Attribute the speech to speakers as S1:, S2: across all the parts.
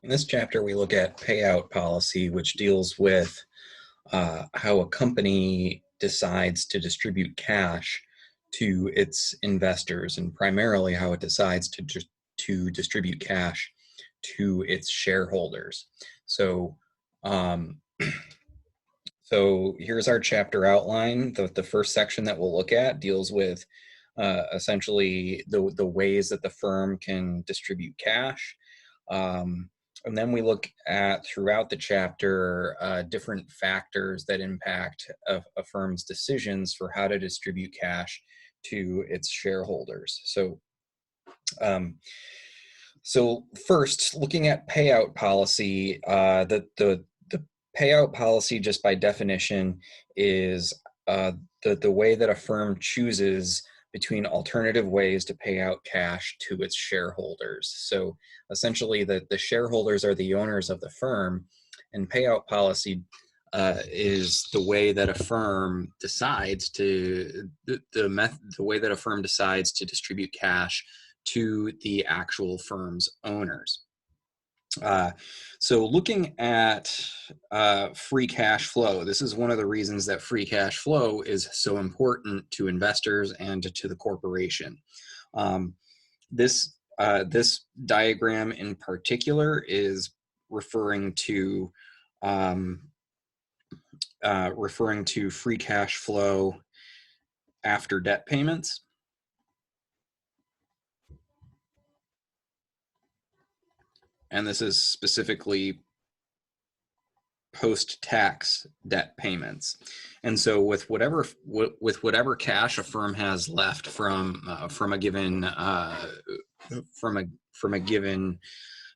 S1: In this chapter, we look at payout policy, which deals with how a company decides to distribute cash to its investors, and primarily how it decides to distribute cash to its shareholders. So, um, so here's our chapter outline. The first section that we'll look at deals with essentially the ways that the firm can distribute cash. And then we look at, throughout the chapter, different factors that impact a firm's decisions for how to distribute cash to its shareholders. So first, looking at payout policy, the payout policy, just by definition, is the way that a firm chooses between alternative ways to pay out cash to its shareholders. So essentially, the shareholders are the owners of the firm, and payout policy is the way that a firm decides to the way that a firm decides to distribute cash to the actual firm's owners. So looking at free cash flow, this is one of the reasons that free cash flow is so important to investors and to the corporation. This diagram in particular is referring to free cash flow after debt payments. And this is specifically post-tax debt payments. And so with whatever cash a firm has left from a given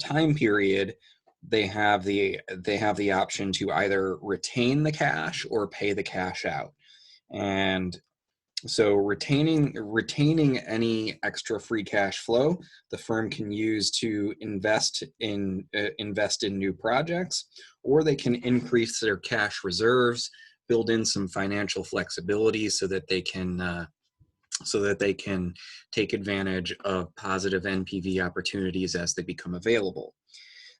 S1: time period, they have the option to either retain the cash or pay the cash out. And so retaining any extra free cash flow, the firm can use to invest in new projects, or they can increase their cash reserves, build in some financial flexibility so that they can take advantage of positive NPV opportunities as they become available.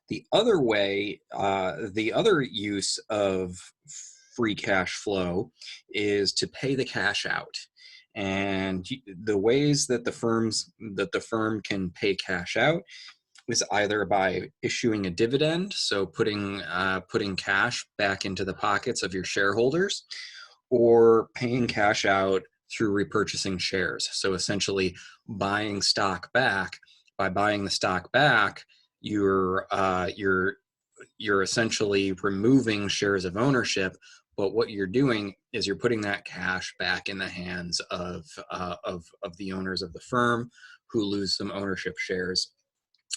S1: The other way, the other use of free cash flow is to pay the cash out. And the ways that the firm can pay cash out is either by issuing a dividend, so putting cash back into the pockets of your shareholders, or paying cash out through repurchasing shares. So essentially buying stock back. By buying the stock back, you're essentially removing shares of ownership, but what you're doing is you're putting that cash back in the hands of the owners of the firm, who lose some ownership shares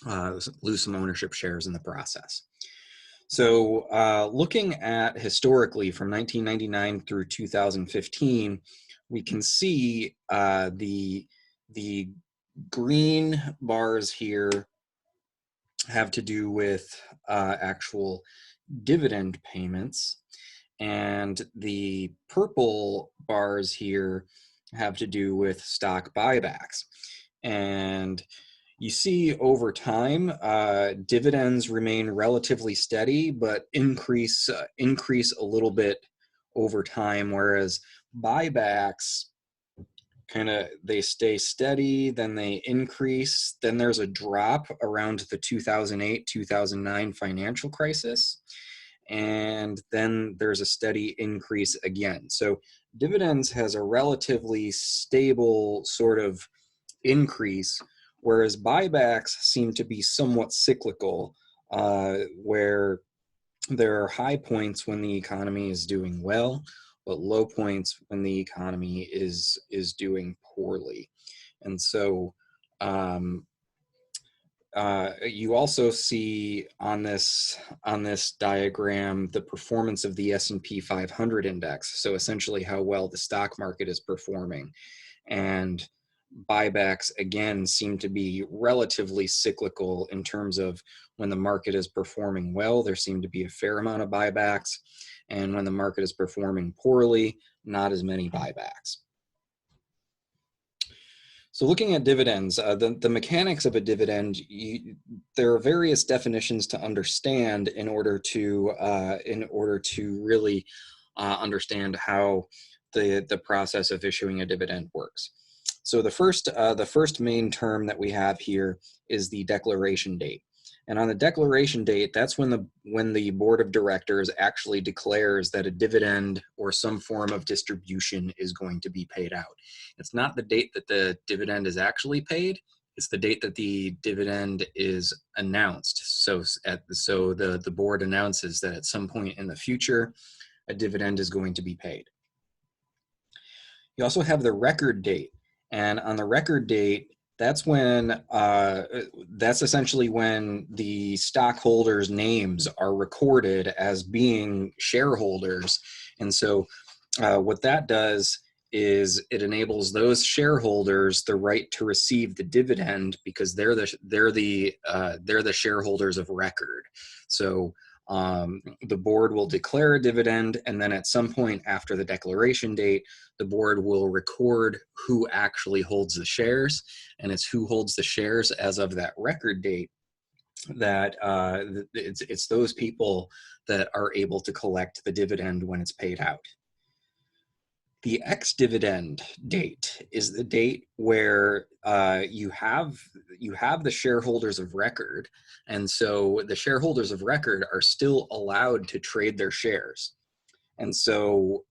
S1: in the process. So looking at historically from 1999 through 2015, we can see the green bars here have to do with actual dividend payments, and the purple bars here have to do with stock buybacks. And you see over time, dividends remain relatively steady, but increase a little bit over time, whereas buybacks they stay steady, then they increase, then there's a drop around the 2008-2009 financial crisis, and then there's a steady increase again. So dividends has a relatively stable sort of increase, whereas buybacks seem to be somewhat cyclical, where there are high points when the economy is doing well, but low points when the economy is doing poorly. And so you also see on this diagram the performance of the S&P 500 index, so essentially how well the stock market is performing. And buybacks, again, seem to be relatively cyclical in terms of when the market is performing well, there seem to be a fair amount of buybacks, and when the market is performing poorly, not as many buybacks. So looking at dividends, the mechanics of a dividend, there are various definitions to understand in order to really understand how the process of issuing a dividend works. So the first main term that we have here is the declaration date. And on the declaration date, that's when the board of directors actually declares that a dividend or some form of distribution is going to be paid out. It's not the date that the dividend is actually paid, it's the date that the dividend is announced. So the board announces that at some point in the future, a dividend is going to be paid. You also have the record date. And on the record date, that's when that's essentially when the stockholders' names are recorded as being shareholders. And so what that does is it enables those shareholders the right to receive the dividend because they're the shareholders of record. So the board will declare a dividend, and then at some point after the declaration date, the board will record who actually holds the shares, and it's who holds the shares as of that record date that it's those people that are able to collect the dividend when it's paid out. The ex-dividend date is the date where you have the shareholders of record, and so the shareholders of record are still allowed to trade their shares. And so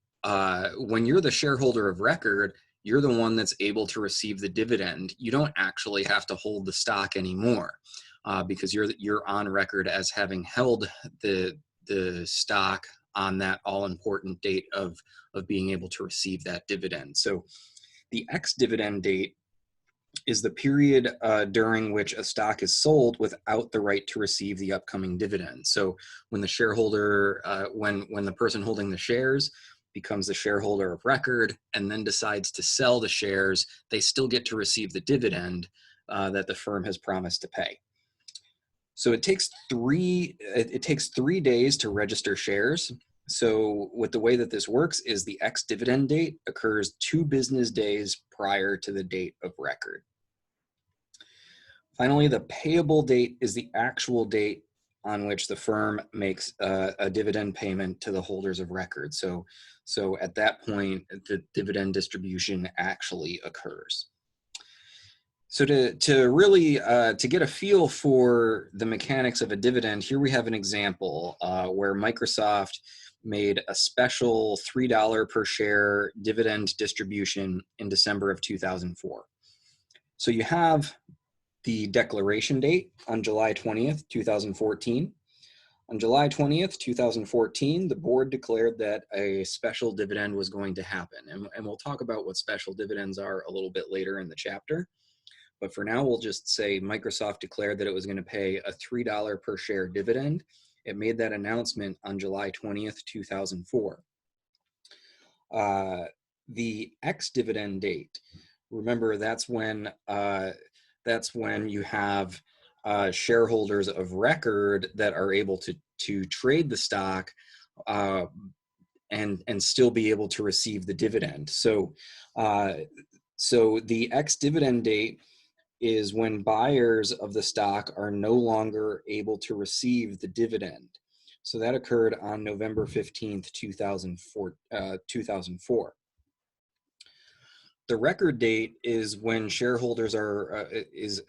S1: when you're the shareholder of record, you're the one that's able to receive the dividend. You don't actually have to hold the stock anymore because you're on record as having held the stock on that all-important date of being able to receive that dividend. So the ex-dividend date is the period during which a stock is sold without the right to receive the upcoming dividend. So when the shareholder, when the person holding the shares becomes the shareholder of record and then decides to sell the shares, they still get to receive the dividend that the firm has promised to pay. So it takes 3 days to register shares. So with the way that this works is the ex-dividend date occurs 2 business days prior to the date of record. Finally, the payable date is the actual date on which the firm makes a dividend payment to the holders of record. So at that point, the dividend distribution actually occurs. So to really to get a feel for the mechanics of a dividend, here we have an example where Microsoft made a special $3 per share dividend distribution in December of 2004. So you have the declaration date on July 20th, 2014. On July 20th, 2014, the board declared that a special dividend was going to happen. And we'll talk about what special dividends are a little bit later in the chapter. But for now, we'll just say Microsoft declared that it was going to pay a $3 per share dividend. It made that announcement on July 20th, 2004. The ex-dividend date, remember that's when you have shareholders of record that are able to trade the stock and still be able to receive the dividend. So the ex-dividend date is when buyers of the stock are no longer able to receive the dividend. So that occurred on November 15th, 2004. The record date is when shareholders are, is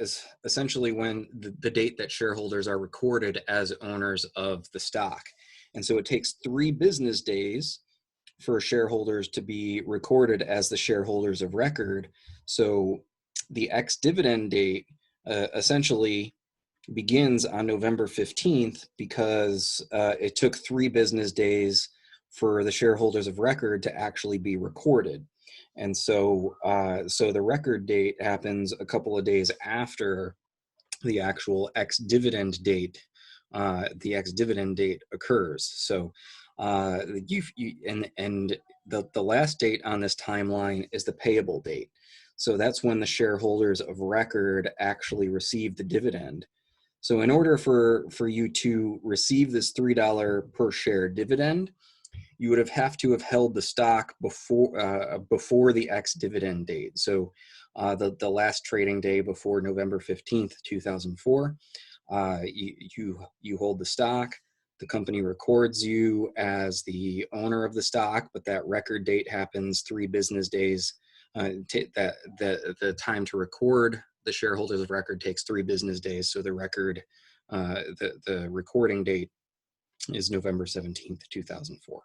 S1: essentially when the date that shareholders are recorded as owners of the stock. And so it takes 3 business days for shareholders to be recorded as the shareholders of record. So the ex-dividend date essentially begins on November 15th because it took 3 business days for the shareholders of record to actually be recorded. And so the record date happens a couple of days after the actual ex-dividend date. The ex-dividend date occurs. So the last date on this timeline is the payable date. So that's when the shareholders of record actually receive the dividend. So in order for you to receive this $3 per share dividend, you would have to have held the stock before the ex-dividend date. So the last trading day before November 15th, 2004. You hold the stock. The company records you as the owner of the stock, but that record date happens 3 business days. The time to record the shareholders of record takes 3 business days. So the recording date is November 17th, 2004.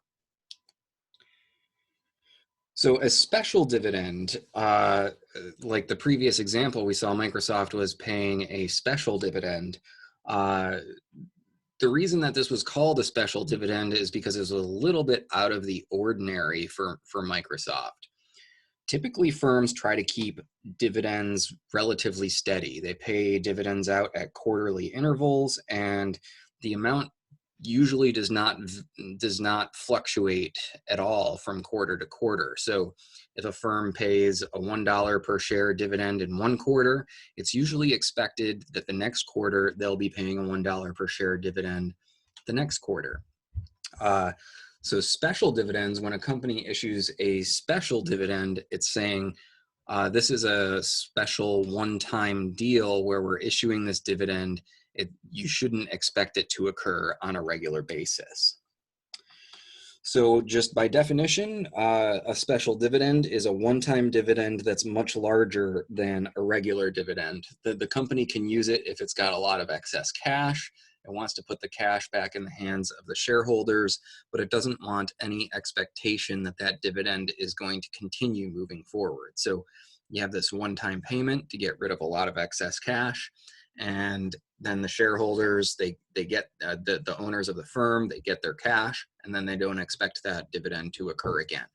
S1: So a special dividend, like the previous example we saw, Microsoft was paying a special dividend. The reason that this was called a special dividend is because it was a little bit out of the ordinary for Microsoft. Typically, firms try to keep dividends relatively steady. They pay dividends out at quarterly intervals, and the amount usually does not fluctuate at all from quarter to quarter. So if a firm pays a $1 per share dividend in one quarter, it's usually expected that the next quarter they'll be paying a $1 per share dividend the next quarter. So special dividends, when a company issues a special dividend, it's saying this is a special one-time deal where we're issuing this dividend. You shouldn't expect it to occur on a regular basis. So just by definition, a special dividend is a one-time dividend that's much larger than a regular dividend. The company can use it if it's got a lot of excess cash. It wants to put the cash back in the hands of the shareholders, but it doesn't want any expectation that that dividend is going to continue moving forward. So you have this one-time payment to get rid of a lot of excess cash, and then the shareholders, they get the owners of the firm, they get their cash, and then they don't expect that dividend to occur again.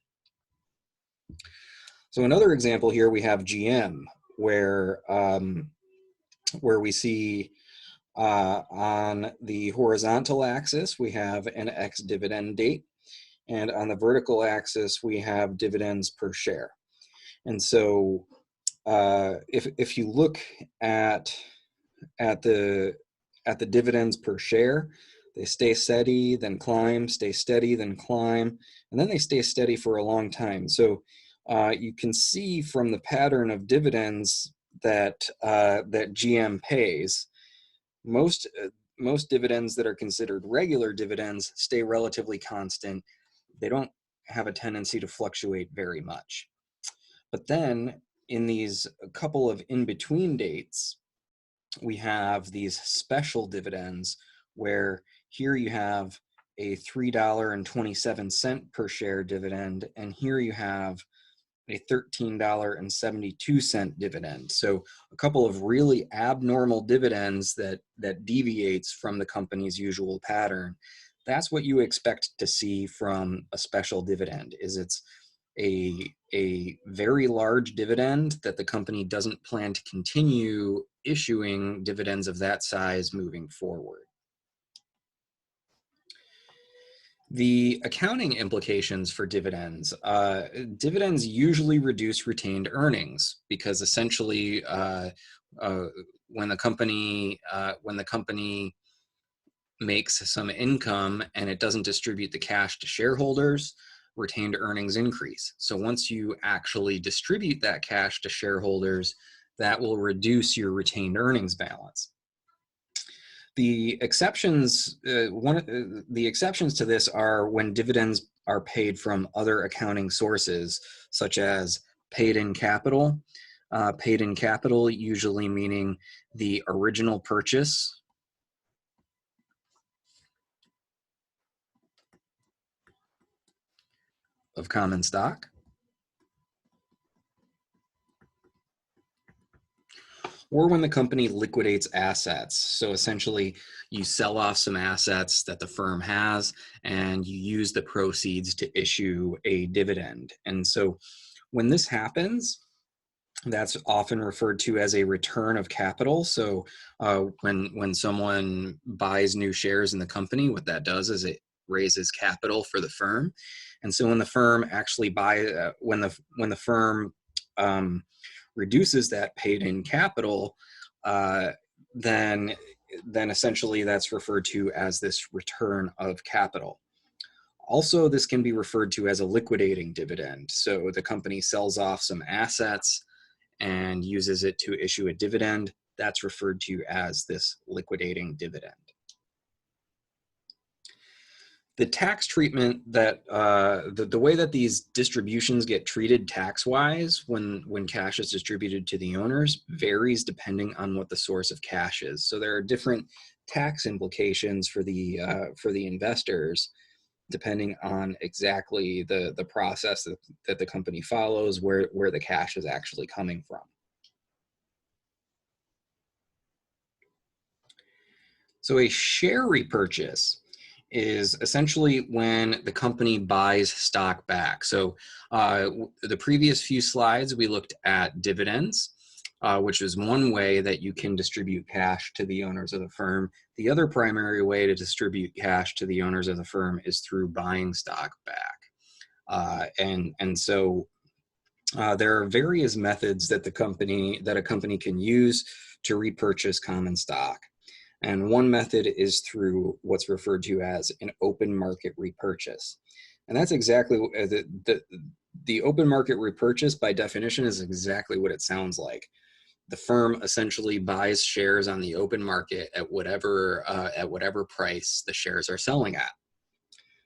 S1: So another example here, we have GM, where we see on the horizontal axis, we have an ex-dividend date, and on the vertical axis, we have dividends per share. And so if you look at the dividends per share, they stay steady, then climb, stay steady, then climb, and then they stay steady for a long time. So you can see from the pattern of dividends that GM pays, most dividends that are considered regular dividends stay relatively constant. They don't have a tendency to fluctuate very much. But then in these couple of in-between dates, we have these special dividends where here you have a $3.27 per share dividend, and here you have a $13.72 dividend. So a couple of really abnormal dividends that deviates from the company's usual pattern. That's what you expect to see from a special dividend, is it's a very large dividend that the company doesn't plan to continue issuing dividends of that size moving forward. The accounting implications for dividends. Dividends usually reduce retained earnings because essentially when the company makes some income and it doesn't distribute the cash to shareholders, retained earnings increase. So once you actually distribute that cash to shareholders, that will reduce your retained earnings balance. The exceptions, the exceptions to this are when dividends are paid from other accounting sources, such as paid in capital. Paid in capital usually meaning the original purchase of common stock, or when the company liquidates assets. So essentially, you sell off some assets that the firm has, and you use the proceeds to issue a dividend. And so when this happens, that's often referred to as a return of capital. So when someone buys new shares in the company, what that does is it raises capital for the firm. And so when the firm actually when the firm reduces that paid in capital, then essentially that's referred to as this return of capital. Also, this can be referred to as a liquidating dividend. So the company sells off some assets and uses it to issue a dividend, that's referred to as this liquidating dividend. The tax treatment that, the way that these distributions get treated tax-wise when cash is distributed to the owners varies depending on what the source of cash is. So there are different tax implications for the investors depending on exactly the process that the company follows, where the cash is actually coming from. So a share repurchase is essentially when the company buys stock back. So the previous few slides, we looked at dividends, which is one way that you can distribute cash to the owners of the firm. The other primary way to distribute cash to the owners of the firm is through buying stock back. And so there are various methods that a company can use to repurchase common stock. And one method is through what's referred to as an open market repurchase. And that's exactly the open market repurchase, by definition, is exactly what it sounds like. The firm essentially buys shares on the open market at whatever price the shares are selling at.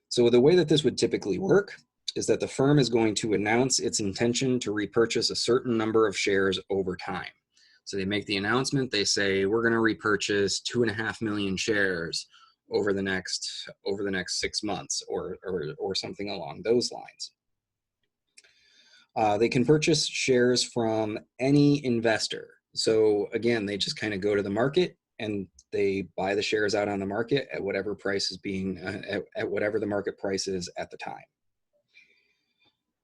S1: So the way that this would typically work is that the firm is going to announce its intention to repurchase a certain number of shares over time. So they make the announcement, they say, we're going to repurchase 2.5 million shares over the next 6 months, or something along those lines. They can purchase shares from any investor. So again, they just kind of go to the market and they buy the shares out on the market at whatever price is at whatever the market price is at the time.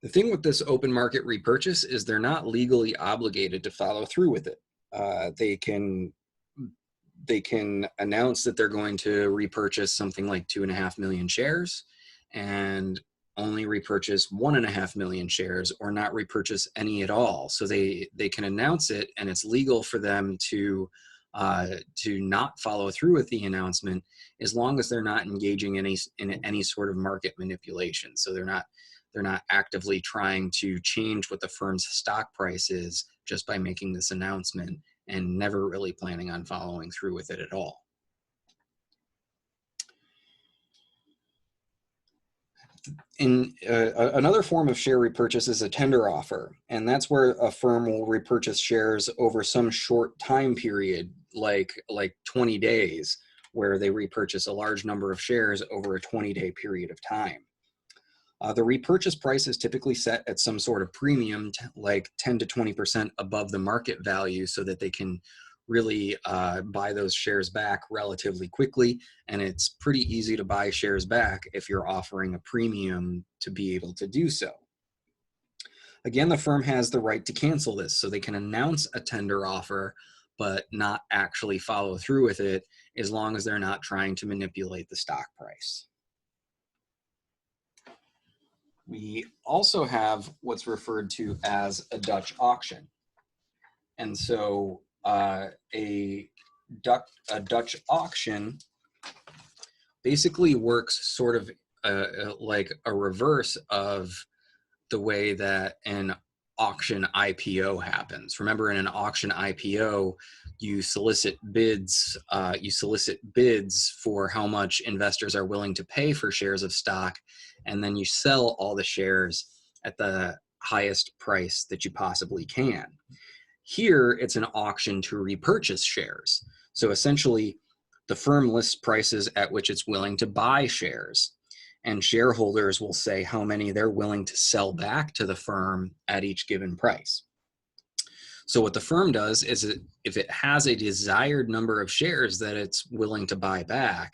S1: The thing with this open market repurchase is they're not legally obligated to follow through with it. They can announce that they're going to repurchase something like 2.5 million shares and only repurchase 1.5 million shares, or not repurchase any at all. So they can announce it, and it's legal for them to not follow through with the announcement, as long as they're not engaging in any sort of market manipulation. So they're not actively trying to change what the firm's stock price is just by making this announcement, and never really planning on following through with it at all. Another form of share repurchase is a tender offer, and that's where a firm will repurchase shares over some short time period, like 20 days, where they repurchase a large number of shares over a 20-day period of time. The repurchase price is typically set at some sort of premium, like 10 to 20% above the market value, so that they can really buy those shares back relatively quickly. And it's pretty easy to buy shares back if you're offering a premium to be able to do so. Again, the firm has the right to cancel this, so they can announce a tender offer but not actually follow through with it, as long as they're not trying to manipulate the stock price. We also have what's referred to as a Dutch auction. And so a Dutch auction basically works sort of like a reverse of the way that an auction IPO happens. Remember, in an auction IPO, you solicit bids for how much investors are willing to pay for shares of stock, and then you sell all the shares at the highest price that you possibly can. Here, it's an auction to repurchase shares. So essentially, the firm lists prices at which it's willing to buy shares, and shareholders will say how many they're willing to sell back to the firm at each given price. So what the firm does is, if it has a desired number of shares that it's willing to buy back,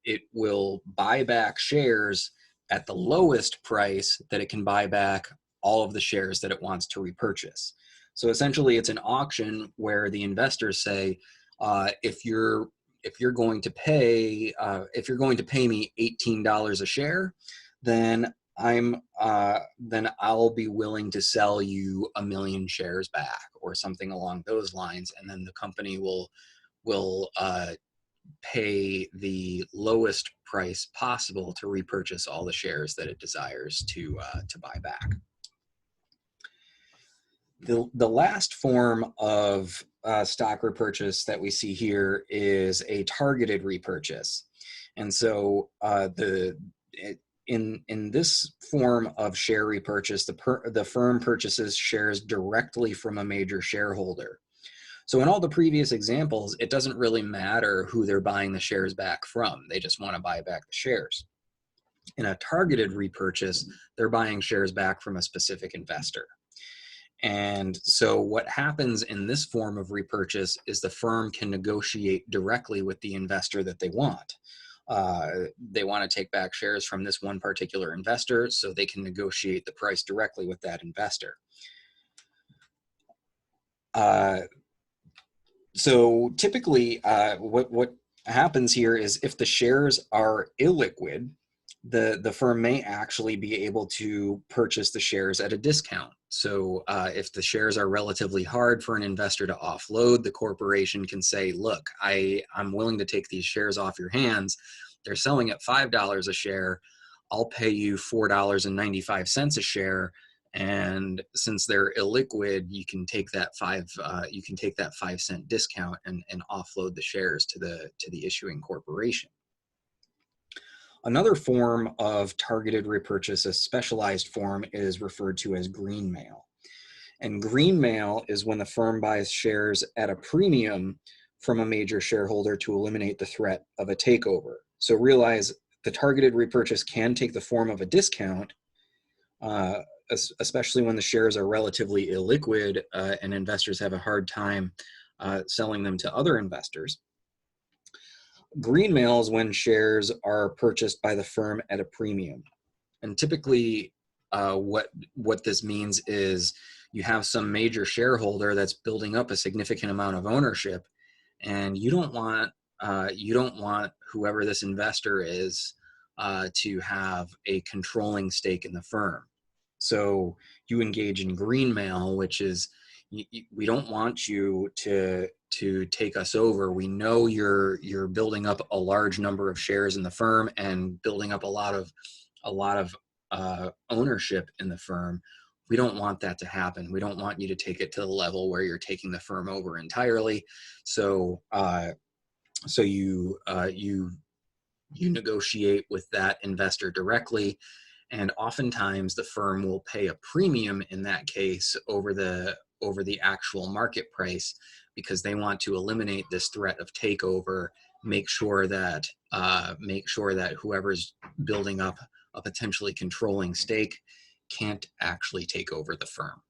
S1: it will buy back shares at the lowest price that it can buy back all of the shares that it wants to repurchase. So essentially, it's an auction where the investors say, if you're going to pay me $18 a share, then I'll be willing to sell you 1 million shares back, or something along those lines, and then the company will pay the lowest price possible to repurchase all the shares that it desires to buy back. The last form of stock repurchase that we see here is a targeted repurchase. And so in this form of share repurchase, the firm purchases shares directly from a major shareholder. So in all the previous examples, it doesn't really matter who they're buying the shares back from. They just want to buy back the shares. In a targeted repurchase, they're buying shares back from a specific investor. And so what happens in this form of repurchase is the firm can negotiate directly with the investor that they want. They want to take back shares from this one particular investor, so they can negotiate the price directly with that investor. So typically, what happens here is if the shares are illiquid, the firm may actually be able to purchase the shares at a discount. So if the shares are relatively hard for an investor to offload, the corporation can say, look, I'm willing to take these shares off your hands. They're selling at $5 a share. I'll pay you $4.95 a share. And since they're illiquid, you can take that 5-cent discount and offload the shares to the issuing corporation. Another form of targeted repurchase, a specialized form, is referred to as green mail. And green mail is when the firm buys shares at a premium from a major shareholder to eliminate the threat of a takeover. So realize the targeted repurchase can take the form of a discount, especially when the shares are relatively illiquid and investors have a hard time selling them to other investors. Green mail is when shares are purchased by the firm at a premium. And typically what this means is you have some major shareholder that's building up a significant amount of ownership, and you don't want whoever this investor is to have a controlling stake in the firm. So you engage in green mail, which is we don't want you to take us over. We know you're building up a large number of shares in the firm and building up a lot of ownership in the firm. We don't want that to happen. We don't want you to take it to the level where you're taking the firm over entirely. So you negotiate with that investor directly. And oftentimes the firm will pay a premium in that case over the actual market price, because they want to eliminate this threat of takeover, make sure that whoever's building up a potentially controlling stake can't actually take over the firm.